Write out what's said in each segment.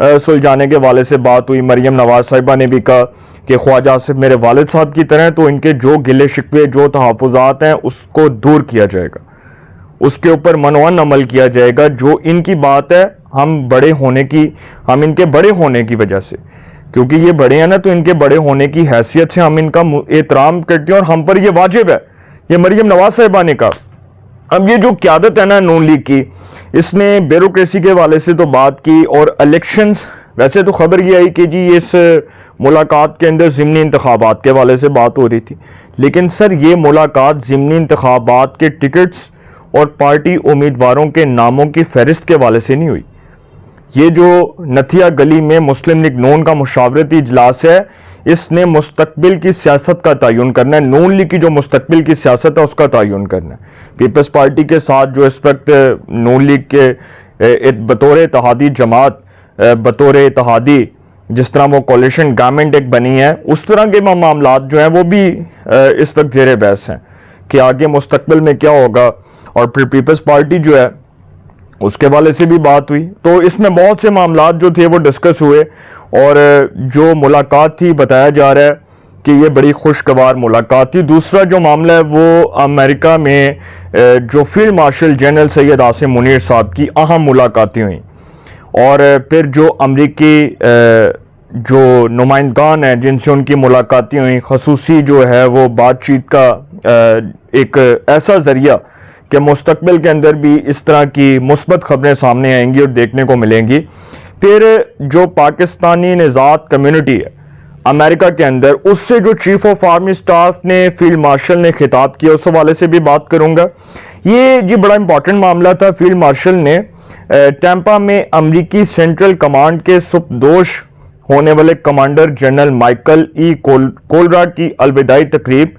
سلجھانے کے والے سے بات ہوئی. مریم نواز صاحبہ نے بھی کہا کہ خواجہ آصف میرے والد صاحب کی طرح ہیں, تو ان کے جو گلے شکوے جو تحفظات ہیں اس کو دور کیا جائے گا, اس کے اوپر منوان عمل کیا جائے گا. جو ان کی بات ہے ہم ان کے بڑے ہونے کی وجہ سے, کیونکہ یہ بڑے ہیں نا, تو ان کے بڑے ہونے کی حیثیت سے ہم ان کا احترام کرتے ہیں اور ہم پر یہ واجب ہے. یہ مریم نواز صاحبہ نے کہا. اب یہ جو قیادت ہے نا نون لیگ کی, اس نے بیوروکریسی کے حوالے سے تو بات کی, اور الیکشنز, ویسے تو خبر یہ آئی کہ جی اس ملاقات کے اندر ضمنی انتخابات کے حوالے سے بات ہو رہی تھی, لیکن سر یہ ملاقات ضمنی انتخابات کے ٹکٹس اور پارٹی امیدواروں کے ناموں کی فہرست کے حوالے سے نہیں ہوئی. یہ جو نتھیا گلی میں مسلم لیگ نون کا مشاورتی اجلاس ہے, اس نے مستقبل کی سیاست کا تعین کرنا ہے. نون لیگ کی جو مستقبل کی سیاست ہے اس کا تعین کرنا ہے. پیپلز پارٹی کے ساتھ جو اس وقت نون لیگ کے بطور اتحادی جماعت, بطور اتحادی جس طرح وہ کولیشن گورنمنٹ ایک بنی ہے, اس طرح کے معاملات جو ہیں وہ بھی اس وقت زیر بحث ہیں کہ آگے مستقبل میں کیا ہوگا. اور پھر پیپلز پارٹی جو ہے اس کے حوالے سے بھی بات ہوئی. تو اس میں بہت سے معاملات جو تھے وہ ڈسکس ہوئے, اور جو ملاقات تھی بتایا جا رہا ہے کہ یہ بڑی خوشگوار ملاقات تھی. دوسرا جو معاملہ ہے وہ امریکہ میں جو field marshal general Syed Asim Munir صاحب کی اہم ملاقاتیں ہوئیں, اور پھر جو امریکی جو نمائندگان ہیں جن سے ان کی ملاقاتیں ہوئیں, خصوصی جو ہے وہ بات چیت کا ایک ایسا ذریعہ کہ مستقبل کے اندر بھی اس طرح کی مثبت خبریں سامنے آئیں گی اور دیکھنے کو ملیں گی. پھر جو پاکستانی نژاد کمیونٹی ہے امریکہ کے اندر, اس سے جو چیف آف آرمی سٹاف نے فیلڈ مارشل نے خطاب کیا, اس حوالے سے بھی بات کروں گا. یہ جی بڑا امپورٹنٹ معاملہ تھا. فیلڈ مارشل نے ٹیمپا میں امریکی سینٹرل کمانڈ کے سپردوش ہونے والے کمانڈر جنرل مائیکل ای کولراڈ کی الوداعی تقریب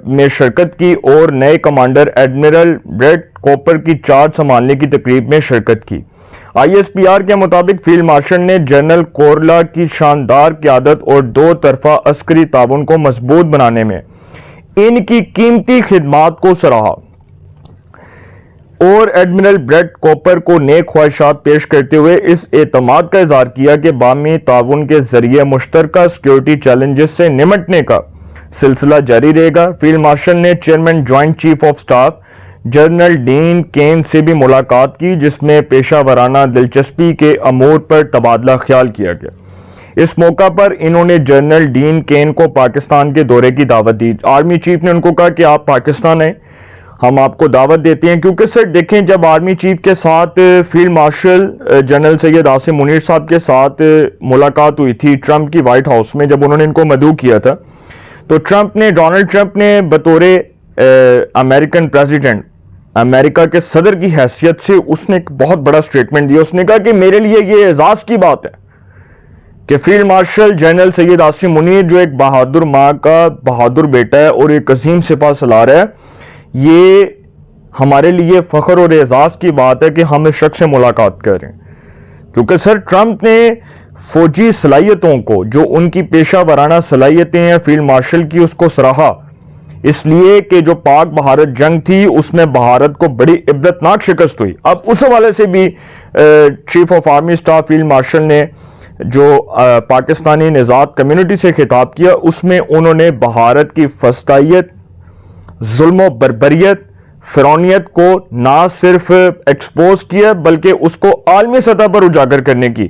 میں شرکت کی, اور نئے کمانڈر ایڈمرل بریٹ کوپر کی چارج سنبھالنے کی تقریب میں شرکت کی. آئی ایس پی آر کے مطابق فیلڈ مارشل نے جنرل کورلا کی شاندار قیادت اور دو طرفہ عسکری تعاون کو مضبوط بنانے میں ان کی قیمتی خدمات کو سراہا, اور ایڈمرل بریٹ کوپر کو نیک خواہشات پیش کرتے ہوئے اس اعتماد کا اظہار کیا کہ باہمی تعاون کے ذریعے مشترکہ سیکیورٹی چیلنجز سے نمٹنے کا سلسلہ جاری رہے گا. فیلڈ مارشل نے chairman joint chief of staff general Dan Caine سے بھی ملاقات کی, جس میں پیشہ ورانہ دلچسپی کے امور پر تبادلہ خیال کیا گیا. اس موقع پر انہوں نے جنرل ڈین کین کو پاکستان کے دورے کی دعوت دی. آرمی چیف نے ان کو کہا کہ آپ پاکستان آئیں, ہم آپ کو دعوت دیتے ہیں, کیونکہ سر دیکھیں جب آرمی چیف کے ساتھ field marshal general Syed Asim Munir صاحب کے ساتھ ملاقات ہوئی تھی ٹرمپ کی وائٹ ہاؤس میں, جب انہوں نے ان کو مدعو کیا تھا, تو ڈونلڈ ٹرمپ نے بطور امریکن پریزیڈنٹ, امریکہ کے صدر کی حیثیت سے اس نے ایک بہت بڑا سٹیٹمنٹ دیا. اس نے کہا کہ میرے لیے یہ اعزاز کی بات ہے کہ field marshal general Syed Asim Munir جو ایک بہادر ماں کا بہادر بیٹا ہے اور ایک عظیم سپاہ سالار ہے, یہ ہمارے لیے فخر اور اعزاز کی بات ہے کہ ہم اس شخص سے ملاقات کر رہے ہیں. کیونکہ سر ٹرمپ نے فوجی صلاحیتوں کو, جو ان کی پیشہ ورانہ صلاحیتیں ہیں فیلڈ مارشل کی, اس کو سراہا, اس لیے کہ جو پاک بھارت جنگ تھی اس میں بھارت کو بڑی عبرتناک شکست ہوئی. اب اس حوالے سے بھی chief of army staff field marshal نے جو پاکستانی نژاد کمیونٹی سے خطاب کیا, اس میں انہوں نے بھارت کی فسطائیت, ظلم و بربریت, فرعونیت کو نہ صرف ایکسپوز کیا بلکہ اس کو عالمی سطح پر اجاگر کرنے کی,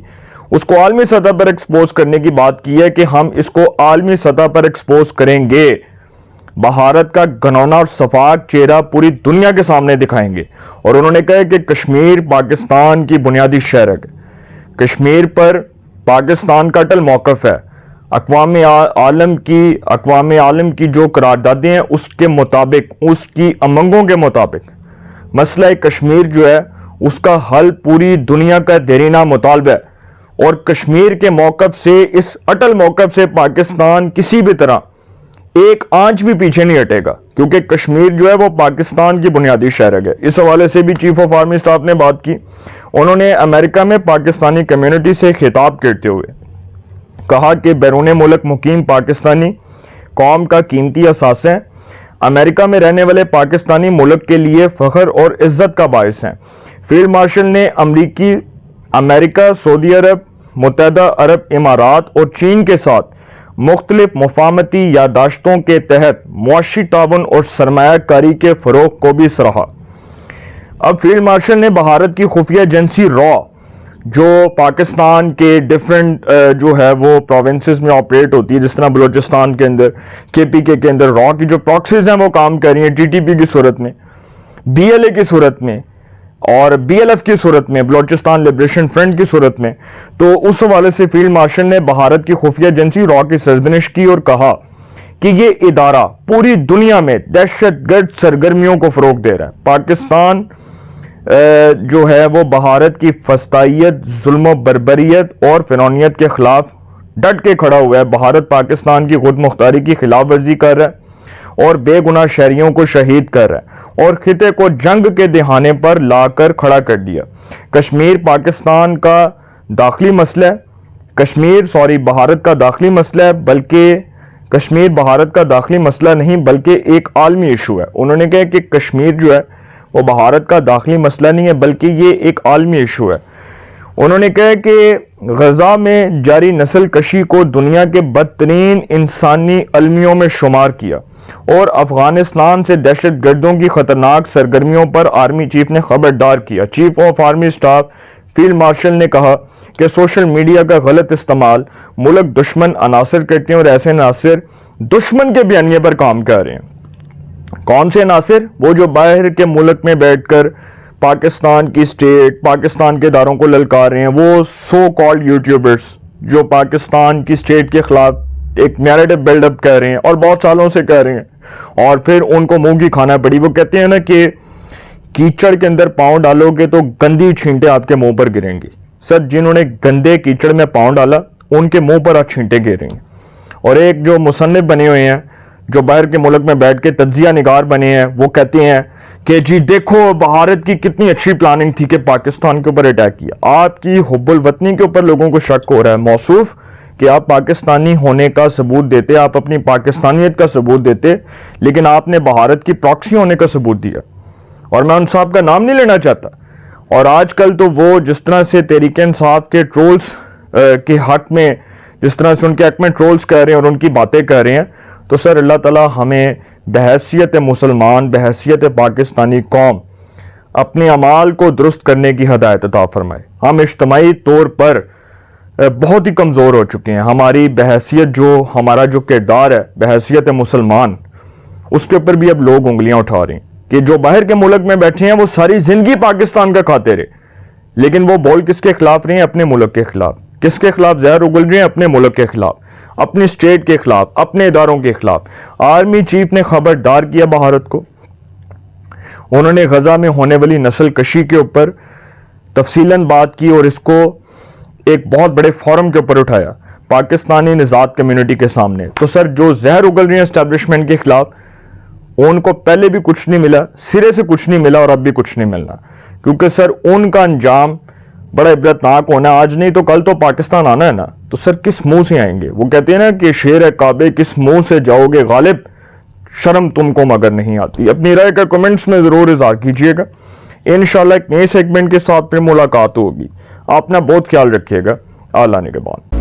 اس کو عالمی سطح پر ایکسپوز کرنے کی بات کی ہے کہ ہم اس کو عالمی سطح پر ایکسپوز کریں گے, بھارت کا گھنونا اور صفاق چہرہ پوری دنیا کے سامنے دکھائیں گے. اور انہوں نے کہا کہ کشمیر پاکستان کی بنیادی شہر ہے, کشمیر پر پاکستان کا اٹل موقف ہے. اقوام عالم کی جو قراردادیں ہیں اس کے مطابق, اس کی امنگوں کے مطابق مسئلہ کشمیر جو ہے اس کا حل پوری دنیا کا دیرینہ مطالبہ ہے. اور کشمیر کے موقف سے, اس اٹل موقف سے پاکستان کسی بھی طرح ایک آنچ بھی پیچھے نہیں ہٹے گا, کیونکہ کشمیر جو ہے وہ پاکستان کی بنیادی شہر ہے. اس حوالے سے بھی چیف آف آرمی سٹاف نے بات کی. انہوں نے امریکہ میں پاکستانی کمیونٹی سے خطاب کرتے ہوئے کہا کہ بیرون ملک مقیم پاکستانی قوم کا قیمتی اثاثہ ہیں, امریکہ میں رہنے والے پاکستانی ملک کے لیے فخر اور عزت کا باعث ہیں. فیلڈ مارشل نے امریکی امریکہ، سعودی عرب، متحدہ عرب امارات اور چین کے ساتھ مختلف مفاہمتی یادداشتوں کے تحت معاشی تعاون اور سرمایہ کاری کے فروغ کو بھی سراہا۔ اب فیلڈ مارشل نے بھارت کی خفیہ ایجنسی را، جو پاکستان کے ڈیفرنٹ جو ہے وہ پروونسز میں آپریٹ ہوتی ہے، جس طرح بلوچستان کے اندر کے پی کے اندر را کی جو پراکسیز ہیں وہ کام کر رہی ہیں ٹی ٹی پی کی صورت میں، بی ایل اے کی صورت میں اور بی ایل ایف کی صورت میں، بلوچستان لبریشن فرنٹ کی صورت میں، تو اس حوالے سے فیلڈ مارشل نے بھارت کی خفیہ ایجنسی را کی سرزنش کی اور کہا کہ یہ ادارہ پوری دنیا میں دہشت گرد سرگرمیوں کو فروغ دے رہا ہے۔ پاکستان جو ہے وہ بھارت کی فسطائیت، ظلم و بربریت اور فرعونیت کے خلاف ڈٹ کے کھڑا ہوا ہے۔ بھارت پاکستان کی خود مختاری کی خلاف ورزی کر رہا ہے اور بے گناہ شہریوں کو شہید کر رہا ہے اور خطے کو جنگ کے دہانے پر لا کر کھڑا کر دیا۔ کشمیر پاکستان کا داخلی مسئلہ ہے، بھارت کا داخلی مسئلہ ہے، بلکہ کشمیر بھارت کا داخلی مسئلہ نہیں بلکہ ایک عالمی ایشو ہے۔ انہوں نے کہا کہ کشمیر جو ہے وہ بھارت کا داخلی مسئلہ نہیں ہے بلکہ یہ ایک عالمی ایشو ہے۔ انہوں نے کہا کہ غزہ میں جاری نسل کشی کو دنیا کے بدترین انسانی المیوں میں شمار کیا اور افغانستان سے دہشت گردوں کی خطرناک سرگرمیوں پر آرمی چیف نے خبردار کیا۔ Chief of army staff field marshal نے کہا کہ سوشل میڈیا کا غلط استعمال ملک دشمن عناصر کرتے ہیں اور ایسے عناصر دشمن کے بیانیے پر کام کر رہے ہیں۔ کون سے عناصر؟ وہ جو باہر کے ملک میں بیٹھ کر پاکستان کی اسٹیٹ، پاکستان کے اداروں کو للکار رہے ہیں، وہ سو کالڈ یوٹیوبرز جو پاکستان کی اسٹیٹ کے خلاف ایک نیریٹو بلڈ اپ کر رہے ہیں اور بہت سالوں سے کر رہے ہیں اور پھر ان کو منہ کی کھانا پڑی۔ وہ کہتے ہیں نا کہ کیچڑ کے اندر پاؤں ڈالو گے تو گندی چھینٹیں آپ کے منہ پر گریں گی۔ سر، جنہوں نے گندے کیچڑ میں پاؤں ڈالا ان کے منہ پر آج چھینٹیں گر رہی ہیں۔ اور ایک جو مصنف بنے ہوئے ہیں جو باہر کے ملک میں بیٹھ کے تجزیہ نگار بنے ہیں، وہ کہتے ہیں کہ جی دیکھو بھارت کی کتنی اچھی پلاننگ تھی کہ پاکستان کے اوپر اٹیک کیا۔ آپ کی حب الوطنی کے اوپر لوگوں کو شک ہو رہا ہے موصوف کہ آپ پاکستانی ہونے کا ثبوت دیتے، آپ اپنی پاکستانیت کا ثبوت دیتے، لیکن آپ نے بھارت کی پراکسی ہونے کا ثبوت دیا۔ اور میں ان صاحب کا نام نہیں لینا چاہتا، اور آج کل تو وہ جس طرح سے تحریک انصاف کے ٹرولز کے حق میں، جس طرح سے ان کے حق میں ٹرولز کر رہے ہیں اور ان کی باتیں کر رہے ہیں، تو سر اللہ تعالیٰ ہمیں بحیثیت مسلمان، بحیثیت پاکستانی قوم اپنے اعمال کو درست کرنے کی ہدایت عطا فرمائے۔ ہم اجتماعی طور پر بہت ہی کمزور ہو چکے ہیں۔ ہماری بحیثیت ہمارا جو کردار ہے بحیثیت مسلمان، اس کے اوپر بھی اب لوگ انگلیاں اٹھا رہے ہیں کہ جو باہر کے ملک میں بیٹھے ہیں وہ ساری زندگی پاکستان کا کھاتے رہے، لیکن وہ بول کس کے خلاف رہے ہیں؟ اپنے ملک کے خلاف۔ کس کے خلاف زہر اگل رہے ہیں؟ اپنے ملک کے خلاف، اپنی اسٹیٹ کے خلاف، اپنے اداروں کے خلاف۔ آرمی چیف نے خبردار کیا بھارت کو۔ انہوں نے غزہ میں ہونے والی نسل کشی کے اوپر تفصیلاً بات کی اور اس کو ایک بہت بڑے فورم کے اوپر اٹھایا پاکستانی نژاد کمیونٹی کے سامنے۔ تو سر جو زہر اگل رہے ہیں اسٹیبلشمنٹ کے خلاف، ان کو پہلے بھی کچھ نہیں ملا، سرے سے کچھ نہیں ملا اور اب بھی کچھ نہیں ملنا، کیونکہ سر ان کا انجام بڑا عبرتناک ہونا ہے۔ آج نہیں تو کل تو پاکستان آنا ہے نا، تو سر کس منہ سے آئیں گے؟ وہ کہتے ہیں نا کہ شیر کعبے کس منہ سے جاؤ گے غالب، شرم تم کو مگر نہیں آتی۔ اپنی رائے کا کمنٹس میں ضرور اظہار کیجیے گا۔ انشاءاللہ ایک نئے سیگمنٹ کے ساتھ پھر ملاقات ہوگی۔ آپ اپنا بہت خیال رکھیے گا۔ اللہ نگہبان۔